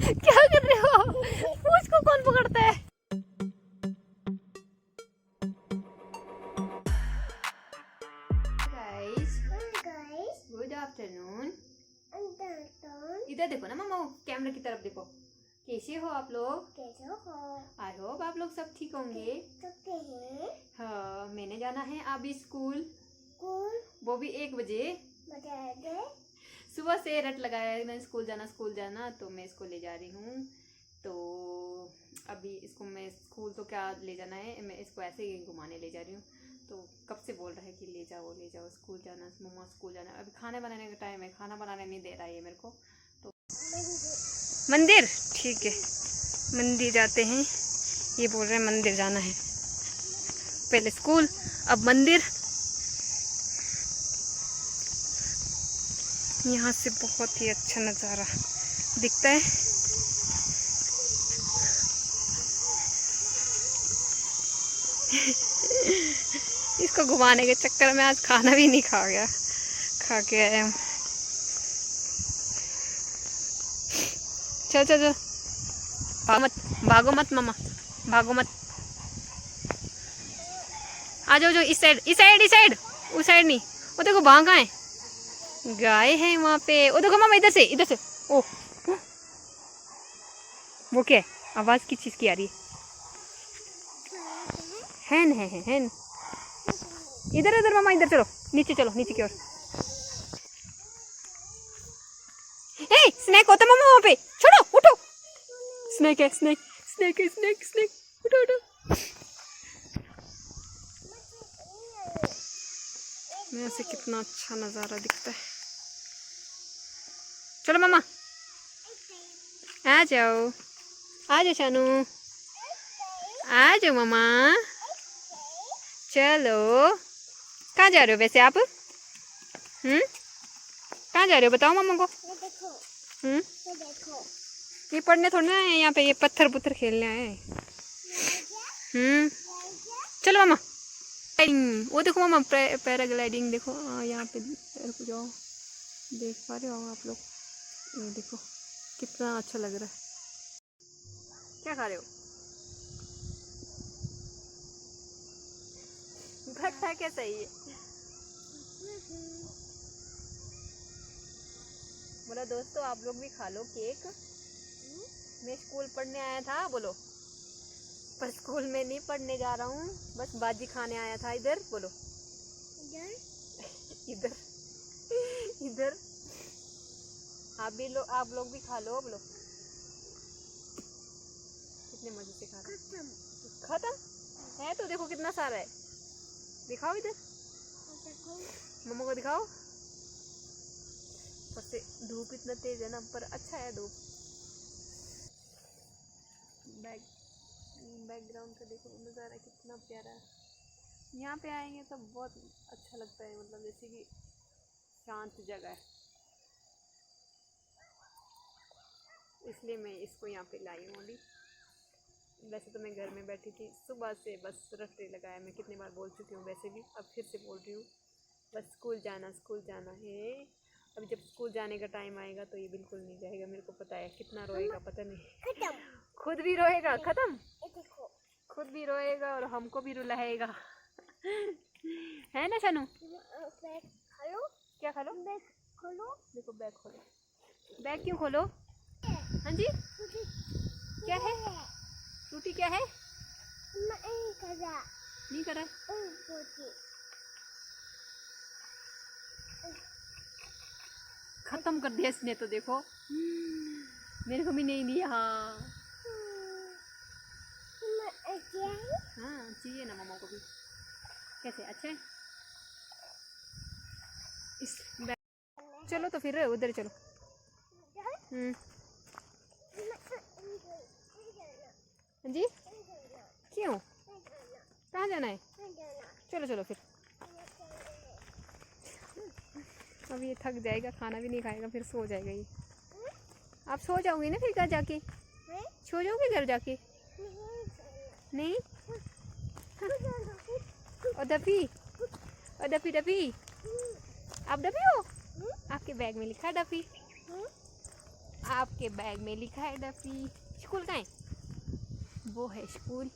क्या कर रहे हो? पूछ को कौन पकड़ता है? Good afternoon. इधर देखो ना मामा, कैमरा की तरफ देखो। कैसे हो आप लोग? कैसे हो? आई होप आप लोग सब ठीक होंगे। हाँ, मैंने जाना है अभी स्कूल, वो भी 1 बजे। सुबह से रट लगाया है मैं स्कूल जाना, तो मैं इसको ले जा रही हूँ। तो अभी इसको मैं स्कूल तो क्या ले जाना है, मैं इसको ऐसे ही घुमाने ले जा रही हूँ। तो कब से बोल रहा है कि ले जाओ स्कूल जाना, मम्मा स्कूल जाना। अभी खाना बनाने का टाइम है, खाना बनाने नहीं दे रहा है ये मेरे को। तो मंदिर, ठीक है मंदिर जाते हैं। ये बोल रहे हैं मंदिर जाना है, पहले स्कूल अब मंदिर। यहाँ से बहुत ही अच्छा नज़ारा दिखता है। इसको घुमाने के चक्कर में आज खाना भी नहीं खा के आया हूँ। चल चल चल, भागो मत मामा, भागो मत। आ जाओ, इस साइड उस साइड नहीं। वो देखो भागा है, गाय है वहाँ पे। वो देखो मामा, इधर से। ओ वो क्या है? आवाज किस चीज की आ रही है? हैन। इधर मामा, इधर चलो, नीचे की ओर। ए स्नैक होता मामा वहाँ पे, छोड़ो, उठो। स्नैक है, स्नैक। उठो। यहाँ से कितना अच्छा नज़ारा दिखता है। चलो मामा, आ जाओ शानू, आ जाओ मामा। चलो, कहाँ जा रहे हो वैसे आप? कहाँ जा रहे हो बताओ मामा को। ये पढ़ने थोड़ी ना है यहाँ पे, ये पत्थर खेलने आए। चलो मामा। वो देखो मामा, पैराग्लाइडिंग देखो। यहाँ पे रुक जाओ, देख पा रहे हो आप लोग? ये देखो कितना अच्छा लग रहा है। क्या खा रहे हो? भट्टा कैसा है ये? बोला दोस्तों आप लोग भी खा लो केक। मैं स्कूल पढ़ने आया था, बोलो। पर स्कूल में नहीं पढ़ने जा रहा हूँ, बस बाजी खाने आया था। इधर बोलो, इधर आप लोग भी खा लो, बोलो। कितने मजे से खा रहे। खत्म है तो देखो कितना सारा है। दिखाओ इधर, मम्मा को दिखाओ। पर से धूप इतना तेज है ना, पर अच्छा है धूप। बैकग्राउंड का देखो नज़ारा कितना प्यारा है। यहाँ पे आएंगे तो बहुत अच्छा लगता है, मतलब जैसे कि शांत जगह है, इसलिए मैं इसको यहाँ पे लाई हूँ अभी। वैसे तो मैं घर में बैठी थी सुबह से, बस रट्टे लगाया। मैं कितनी बार बोल चुकी हूँ, वैसे भी अब फिर से बोल रही हूँ, बस स्कूल जाना है। अभी जब स्कूल जाने का टाइम आएगा तो ये बिल्कुल नहीं जाएगा, मेरे को पता है। कितना रोएगा पता नहीं, खुद भी रोएगा। खत्म, खुद भी रोएगा और हमको भी रुलाएगा। है ना शानू? क्या खा लो? बैग खोलो, देखो बैग खोलो। बैग क्यों खोलो? हाँ जी, क्या है? फ्रूटी क्या है? नहीं करा। खत्म कर दिया इसने तो, देखो मेरे को भी नहीं दिया। हाँ चाहिए ना मामा को भी। कैसे अच्छे इस चलो तो फिर उधर चलो। जी क्यों, कहाँ जाना है? चलो फिर। अब ये थक जाएगा, खाना भी नहीं खाएगा, फिर सो जाएगा ये। आप सो जाओगे ना फिर घर जाके? सो जाओगे घर जाके? नहीं। और डफी आप डफी हो? आपके बैग में लिखा है डफी। आपके बैग में लिखा है डफी। स्कूल कहाँ है? वो है स्कूल,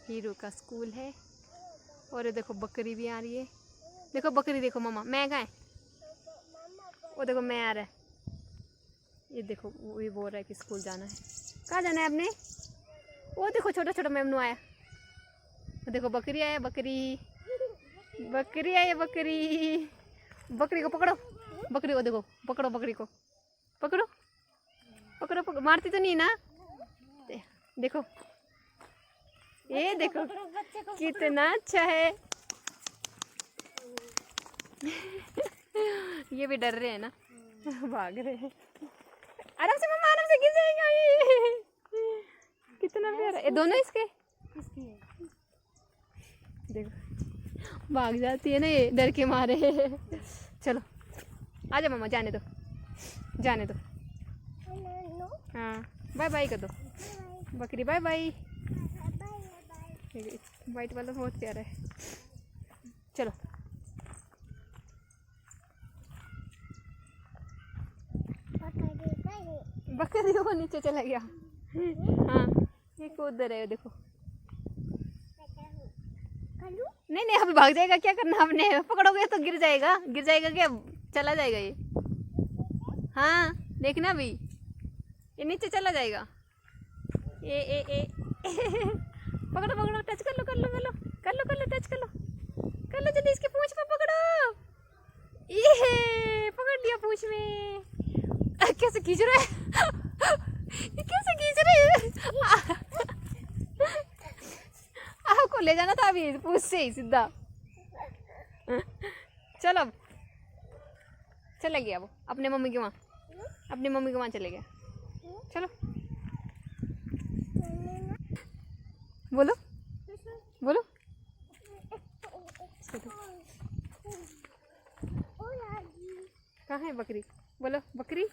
हीरो का स्कूल है। और ये देखो बकरी भी आ रही है। देखो बकरी, देखो मामा, मैं कहाँ है? वो देखो मैं आ रहा है। ये देखो वो ये बोल रहा है कि स्कूल जाना है। कहाँ जाना है आपने? वो देखो छोटा छोटा मेमनू आया। वो देखो बकरी आया, बकरी बकरी आया, बकरी। बकरी को पकड़ो, बकरी को देखो, पकड़ो बकरी को, पकड़ो पकड़ो पकड़ो, मारती तो नहीं ना? देखो ये देखो कितना अच्छा है। ये भी डर रहे हैं ना, भाग रहे हैं। आराम से मम्मा, आराम से, गिर जाएगा ये। कितना प्यारा है। दोनों इसके देखो भाग जाती है ना ये डर के मारे। चलो आजा मम्मा, जाने दो, जाने दो। हाँ बाय बाय कर दो बकरी, बाय बाय। वाइट वाला बहुत प्यारा है। चलो बकरी को नीचे चला गया। हाँ एक उधर है देखो। नहीं नहीं अभी भाग जाएगा, क्या करना आपने? पकड़ोगे तो गिर जाएगा, गिर जाएगा क्या? चला जाएगा ये। हाँ देखना भी, ये नीचे चला जाएगा। ए पकड़ो पकड़ो, टच कर लो कर लो कर लो कर लो कर लो, टच कर लो कर लो, जल्दी इसकी पूंछ पे पकड़ो। ये पकड़ लिया पूंछ में। कैसे खींच रहे हैं? ये कैसे खींच रहे हैं? आपको ले जाना था अभी पूंछ से ही सीधा। चलो चला गया वो अपने मम्मी के वहाँ, अपनी मम्मी के वहाँ चले गया। चलो बोलो बोलो। कहाँ है बकरी? बोलो बकरी,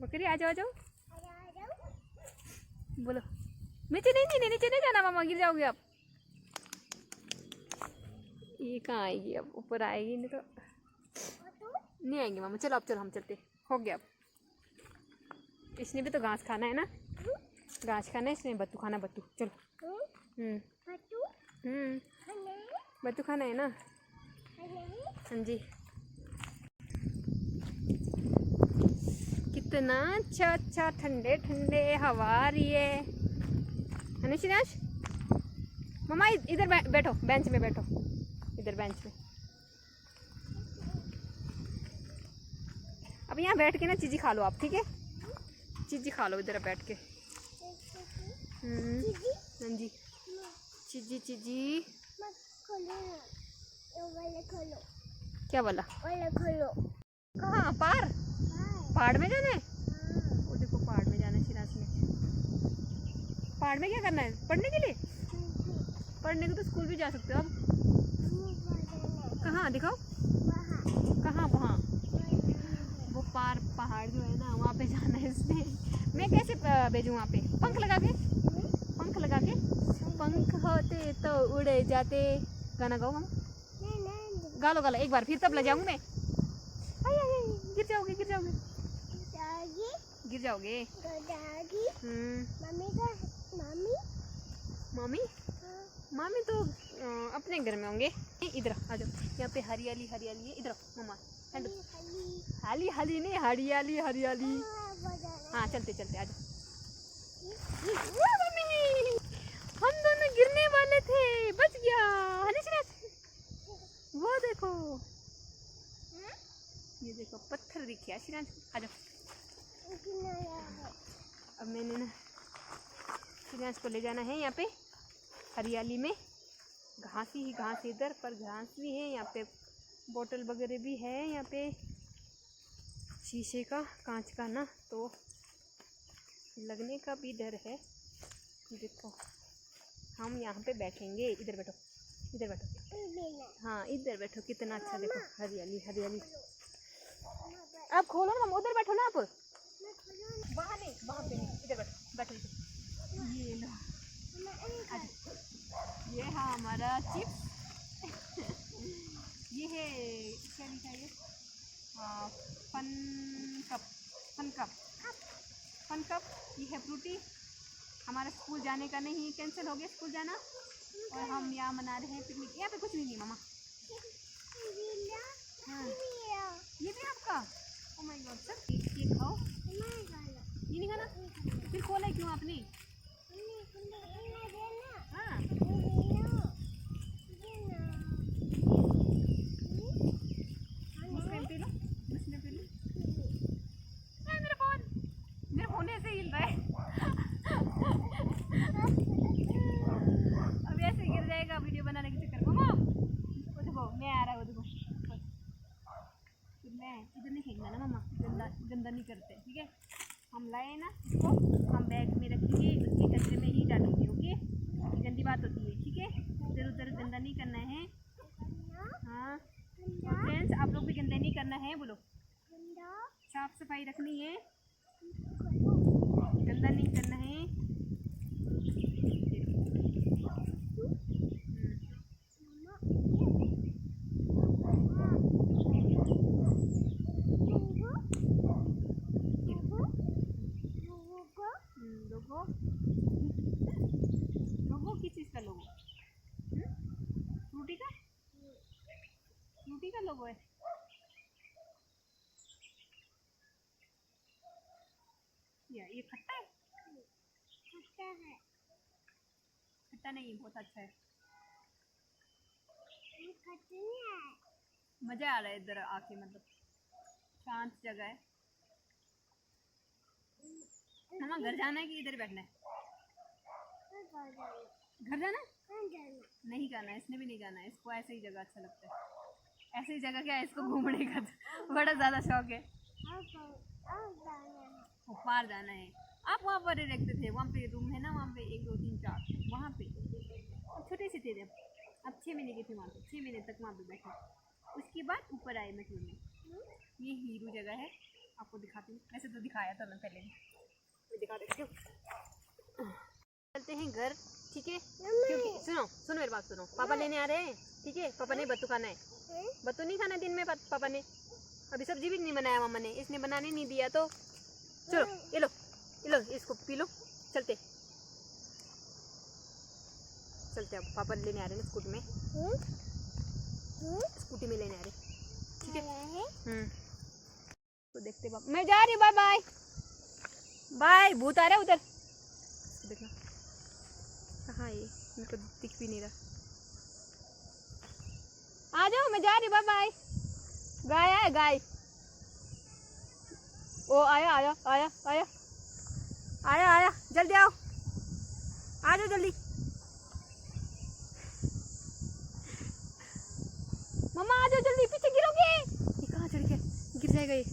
बकरी आ जाओ, आ जाओ बोलो। नीचे नहीं नहीं नीचे नहीं जाना मामा, गिर जाओगे आप। ये कहाँ आएगी अब? ऊपर आएगी नहीं तो नहीं आएंगे मामा। चलो अब चलो हम चलते, हो गया अब। इसने भी तो घास खाना है ना, घास खाना है इसने, बत्तू खाना, बत्तू। चलो बत्तू खाना है ना। हाँ जी। कितना अच्छा अच्छा ठंडे ठंडे हवा आ रही है ना श्रेयांश? मम्मा इधर बैठो, बेंच में बैठो, इधर बेंच में। अब यहाँ बैठ के ना चीज़ी खा लो आप, ठीक है? चीज़ी खा लो इधर बैठ के। हाँ जी चीज़ी चीज़ी। क्या बोला? कहाँ? पार? पहाड़ में जाना है? वो देखो पहाड़ में जाना है श्रेयांश ने। पहाड़ में क्या करना है? पढ़ने के लिए? पढ़ने को तो स्कूल भी जा सकते हो आप। कहाँ दिखाओ? कहाँ? वहाँ वो पार पहाड़ जो है ना, वहाँ पे जाना है इसने। मैं कैसे भेजूँ वहाँ पे? पंख लगा के, पंख लगा के। पंख होते तो उड़े जाते। गाना गाओ मामा, गा लो गा लो एक बार, फिर तब ले जाऊँ मैं। गिर जाओगे गिर जाओगे गिर जाओगे। मामी मामी तो अपने घर में होंगे। इधर आ जाओ, यहाँ पे हरियाली हरियाली है। इधर मामा, हाली हाली नहीं, हरियाली हरियाली। हाँ चलते चलते आ जाओ। मम्मी हम दोनों गिरने वाले थे, बच गया। वो देखो, ये देखो पत्थर दिखे श्रीराज। आ जाओ। अब मैंने ना श्रीराज को ले जाना है यहाँ पे हरियाली में। घास ही घास, इधर पर घास भी है, यहाँ पे बोतल वगैरह भी है, यहाँ पे शीशे का कांच का ना, तो लगने का भी डर है। देखो हम यहाँ पे बैठेंगे। इधर बैठो, इधर बैठो। हाँ इधर बैठो, कितना अच्छा देखो हरियाली हरियाली। आप खोलो ना, उधर बैठो ना आप। वहाँ नहीं, वहाँ पे नहीं, इधर बैठो बैठो इधर। ये लो, ये है हमारा चिप्स। ये है क्या लिखा है? Fun cup, fun cup, fun cup. ये है फ्रूटी। हमारा स्कूल जाने का नहीं, कैंसिल हो गया स्कूल जाना, और हम यहाँ मना रहे हैं पिकनिक। यहाँ पे कुछ भी नहीं मामा। हाँ ये भी आपका। ओ माय गॉड सर, ये खाओ। ये नहीं खाना, फिर खोला क्यों आपने? हाँ मुस्लिम पी लो, मुस्लिम पी लो। मेरा फोन, मेरे फोन ऐसे हिल रहा है। अब ऐसे गिर जाएगा वीडियो बनाने के चक्कर में। वो देखो मैं आ रहा है, वो देखो। मैं इधर नहीं फेंकना ना मामा, गंदा गंदा नहीं करते, ठीक है। हम लाए ना इसको, हम बैग में रखेंगे, उसके कचरे में ही डालेंगे, ओके। गंदी बात होती है, ठीक है। इधर उधर गंदा नहीं करना है। हाँ फ्रेंड्स, आप लोग भी गंदा नहीं करना है, बोलो। साफ सफाई रखनी है, गंदा नहीं करना है। लोगो, लोगो किस चीज़ का लोगो? फ्रूटी का, फ्रूटी का लोगो है। ये खट्टा है? खट्टा है? खट्टा नहीं, बहुत अच्छा है। मजा आ रहा है इधर आके, मतलब शांत जगह है। मामा घर जाना है कि इधर बैठना है? घर जाना है? नहीं जाना है, इसने भी नहीं जाना है। इसको ऐसे ही जगह अच्छा लगता है। ऐसे ही जगह क्या है, इसको घूमने का बड़ा ज़्यादा शौक है। पार जाना है। आप वहाँ पर रहते थे, वहाँ पे रूम है ना, वहाँ पे 1 2 3 4, वहाँ पे छोटे से थे जब। अब 6 महीने की थी वहाँ पे, 6 महीने तक वहाँ पे बैठे। उसके बाद ऊपर आए मेट्रो में। ये हीरू जगह है, आपको दिखाती हूँ। वैसे तो दिखाया था मैं पहले, दिखा देती हूँ। चलते हैं घर, ठीक है। क्योंकि सुनो सुनो मेरी बात सुनो, पापा लेने आ रहे हैं, ठीक है। पापा ने बत्तू खाना है, बत्तू नहीं खाना दिन में पापा ने। अभी सब्जी भी नहीं बनाया मामा ने, इसने बनाने नहीं दिया। तो चलो ये लो, ये लो, इसको पी लो। चलते चलते, अब पापा लेने आ रहे हैं स्कूटी में, स्कूटी में लेने आ रहे, ठीक है। तो देखते बाप, मैं जा रही हूँ, बाय बाय बाय। भूत आ रहा है उधर, देखना कहाँ है, मेरे को दिख भी नहीं रहा। आ जाओ, मैं जा रही हूँ, बाय बाय। गाय है, गाय। ओ आया आया आया आया आया आया, जल्दी आओ, आ जाओ जल्दी। मम्मा आ जाओ जल्दी, पीछे गिरोगे। ये कहाँ चढ़ गया, गिर जाएगा ये।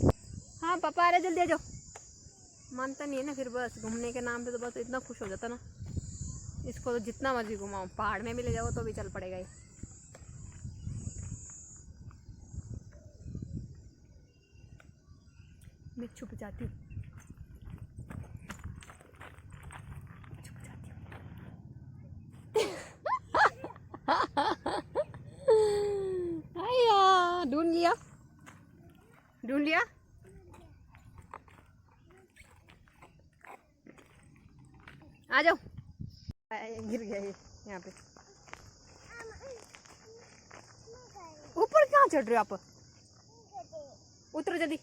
हाँ पापा आ रहे, जल्दी आ जाओ। मानता नहीं है ना, फिर बस घूमने के नाम पे तो बस इतना खुश हो जाता ना। इसको तो जितना मर्जी घुमाओ, पहाड़ में भी ले जाओ तो भी चल पड़ेगा ये। मैं छुप जाती हूँ, छुप जाती हूँ। आया, ढूंढ लिया, ढूंढ लिया। आ जाओ, गिर गया ये यहाँ पे। ऊपर कहाँ चढ़ रहे हो आप? उतरो जल्दी,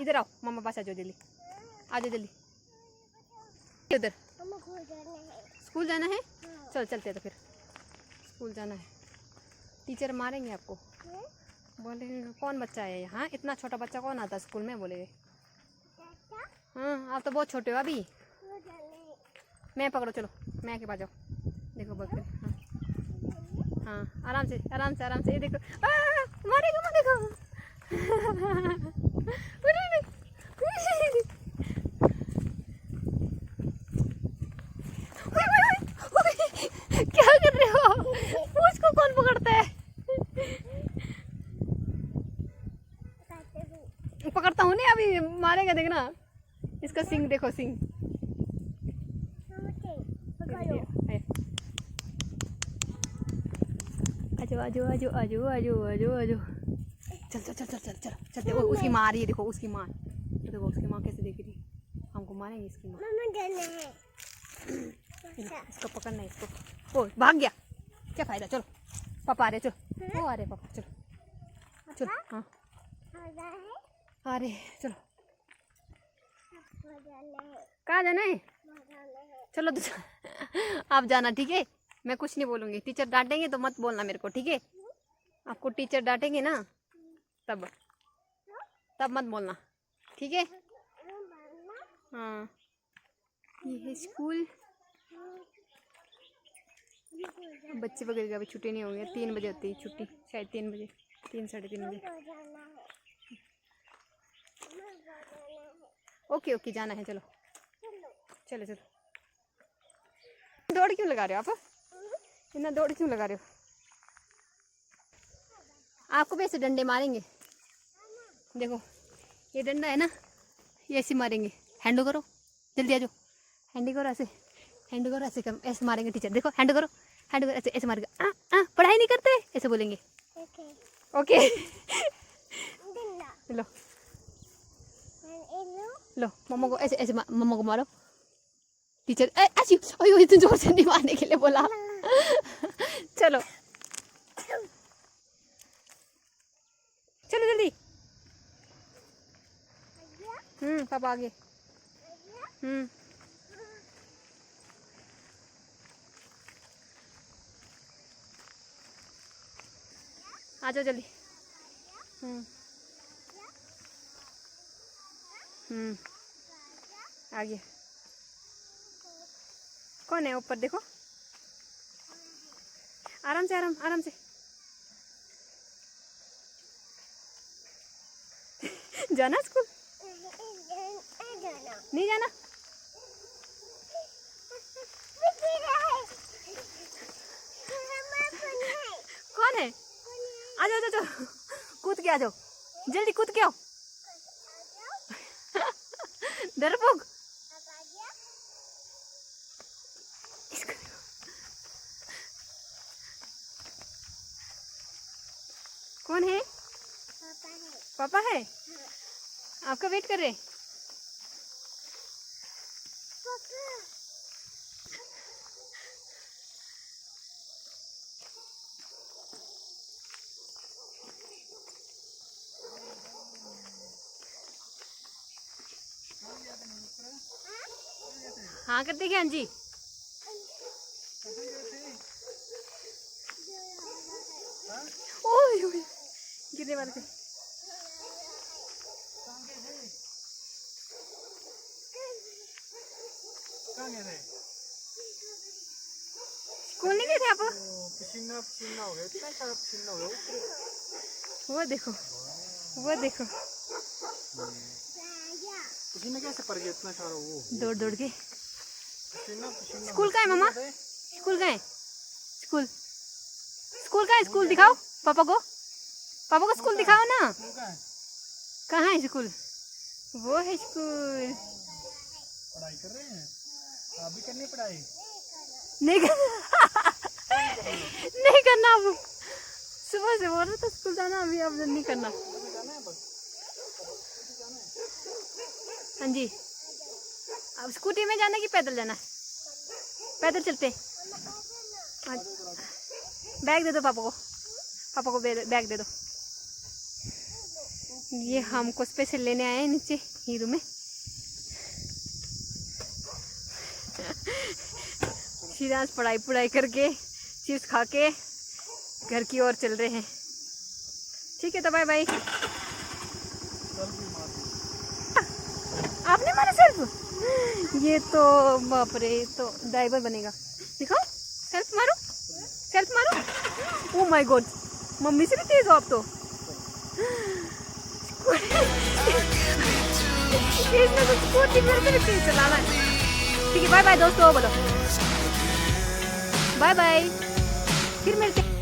इधर आओ, मम्मा पास आ जाओ जल्दी, आ जाओ जल्दी। उधर स्कूल जाना है? चल चलते तो फिर, स्कूल जाना है। टीचर मारेंगे आपको, बोलेंगे कौन बच्चा है यहाँ, इतना छोटा बच्चा कौन आता स्कूल में, बोलेंगे। हाँ आप तो बहुत छोटे हो अभी। मैं पकड़ो, चलो मैं के पास जाओ। देखो बकरी, हाँ हाँ आराम से आराम से आराम से। ये देखो, मारेगा मारेगा। क्या कर रहे हो, मुझको कौन पकड़ता है? पकड़ता हूँ नहीं, अभी मारेगा देखना। इसका सिंग देखो, सिंग। आजो आजो आजो आजो आजो आजो आजो, चल चल चल चल चल चल चल। देखो उसकी माँ आ रही है, देखो उसकी माँ, देखो उसकी माँ कैसे देख रही है। हमको मारेंगे इसकी माँ। इसको पकड़ना है इसको। ओ भाग गया, क्या फायदा। चलो पापा आ रहे, चलो वो आ रहे पापा, चलो चलो। हाँ आ रहे, चलो। कहाँ जाना है? चलो तो आप जाना, ठीक है। मैं कुछ नहीं बोलूँगी, टीचर डांटेंगे तो मत बोलना मेरे को, ठीक है। आपको टीचर डांटेंगे ना तब मत बोलना, ठीक है। हाँ ये है स्कूल। बच्चे वगैरह का अभी छुट्टी नहीं होगी, 3 बजे होती है छुट्टी, शायद 3 बजे, 3 साढ़े 3 बजे। ओके ओके जाना है, चलो चलो चलो। दौड़ क्यों लगा रहे हो आप? इतना दौड़ क्यों लगा रहे हो? आपको भी ऐसे डंडे मारेंगे, देखो ये डंडा है ना, ये ऐसे मारेंगे। हैंडो करो, जल्दी आ जाओ। हैंडी करो ऐसे, हैंड करो ऐसे, ऐसे मारेंगे टीचर। देखो हैंड करो, हैंड करो ऐसे, ऐसे मारेंगे। पढ़ाई नहीं करते ऐसे बोलेंगे। ओके लो लो मम्मा को ऐसे ऐसे मम्मा को मारो। टीचर ऐसी इतने जोर से नहीं मारने के लिए बोला। चलो चलो जल्दी। पापा आगे। आ जाओ जल्दी। आगे कौन है ऊपर? देखो आराम से, आराम आराम से। जाना स्कूल? नहीं जाना? कौन है? आ जाओ जाओ, कूद के आ जाओ, जल्दी कूद के आओ। डरपोक। कौन है? पापा है। आपका वेट कर रहे। हाँ करते क्या जी? ओए ओए गिरने वाले थे। स्कूल नहीं गए थे आप? पसीना पसीना हो गया, इतना सारा पसीना हो गया। वो देखो, वो देखो पसीना कैसे पड़ गया इतना सारा? वो दौड़ दौड़ के। पसीना पसीना। स्कूल कहाँ है मामा? स्कूल कहाँ है? स्कूल स्कूल कहाँ है? स्कूल दिखाओ पापा को, पापा को स्कूल दिखाओ ना। कहाँ है स्कूल? वो है स्कूल। पढ़ाई कर रहे हैं आप भी? करनी पढ़ाई? नहीं नहीं करना। अब सुबह से बोल रहा था स्कूल जाना, अभी अब नहीं करना। हाँ जी। अब स्कूटी में जाना कि पैदल जाना है? पैदल चलते। बैग दे दो पापा को, पापा को बैग दे दो। ये हमको स्पेशल लेने आए हैं नीचे हीरो में। सीधा पढ़ाई करके चिप्स खा के घर की ओर चल रहे हैं। ठीक है तो बाय बाय। आपने मारा सेल्फ? ये तो बाप रे, तो ड्राइवर बनेगा। दिखाओ सेल्फ मारो, सेल्फ मारो। ओह माय गॉड, मम्मी से भी तेज हो आप तो। इसमें तो स्कूटी मेरे से भी तेज चलाना है। ठीक है बाय बाय दोस्तों, बोलो बाय बाय, फिर मिलते।